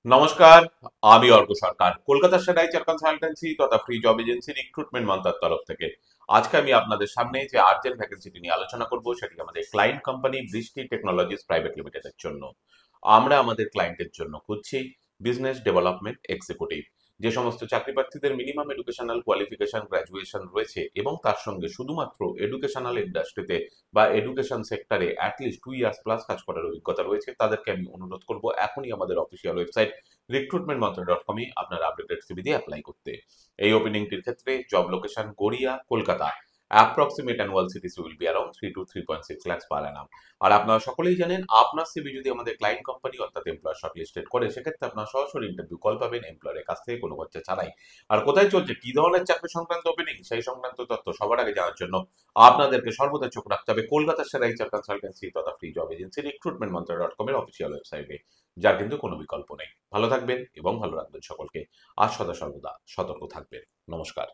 নমস্কার। আমি অর্ক সরকার কলকাতার সেরা এইচআর কনসালটেন্সি তথা ফ্রি জব এজেন্সি রিক্রুটমেন্ট মন্ত্রার তরফ থেকে আজকে আমি আপনাদের সামনে যে আর্জেন্ট ভ্যাকেন্সিটি নিয়ে আলোচনা করব সেটি আমাদের ক্লায়েন্ট কোম্পানি বৃষ্টি টেকনোলজিস প্রাইভেট লিমিটেডের জন্য। আমরা আমাদের ক্লায়েন্টের জন্য খুঁজছি বিজনেস ডেভেলপমেন্ট এক্সিকিউটিভ। যে সমস্ত চাকরি প্রার্থীদের মিনিমাম এডুকেশনাল কোয়ালিফিকেশন গ্র্যাজুয়েশন রয়েছে এবং তার সঙ্গে শুধুমাত্র এডুকেশনাল ইন্ডাস্ট্রিতে বা এডুকেশন সেক্টরে অ্যাটলিস্ট 2 ইয়ার্স প্লাস কাজ করার অভিজ্ঞতা রয়েছে তাদেরকে আমি অনুরোধ করব এখনই আমাদের অফিসিয়াল ওয়েবসাইট recruitmentmantra.com-এ আপনার আপডেটেড সিভি দিয়ে অ্যাপ্লাই করতে। এই ওপেনিংটির ক্ষেত্রে job location Garia, Kolkata. Approximate annual CTC will be around 3 to 3.6 lakhs per annum। আর আপনারা সকলেই জানেন আপনার সিভি যদি আমাদের ক্লায়েন্ট কোম্পানি অর্থাৎ এমপ্লয়ার শর্টলিস্টেড করে সেক্ষেত্রে আপনার সরাসরি ইন্টারভিউ কল পাবেন এমপ্লয়ারের কাছ থেকে কোনো খরচা ছাড়াই। আর কোথায় চলছে কি ধরনের চাকরি সংক্রান্ত ওপেনিং সেই সংক্রান্ত তথ্য সবার আগে জানার জন্য আপনাদেরকে সর্বদা চোখ রাখতে হবে কলকাতার সেরা এইচআর কনসালটেন্সি তথা ফ্রি জব এজেন্সি recruitmentmantra.com-এর অফিসিয়াল ওয়েবসাইটে, যার কিন্তু কোনো বিকল্প নেই। ভালো থাকবেন এবং ভালো রাখবেন সকলকে। আর সদা সর্বদা সতর্ক থাকবেন। নমস্কার।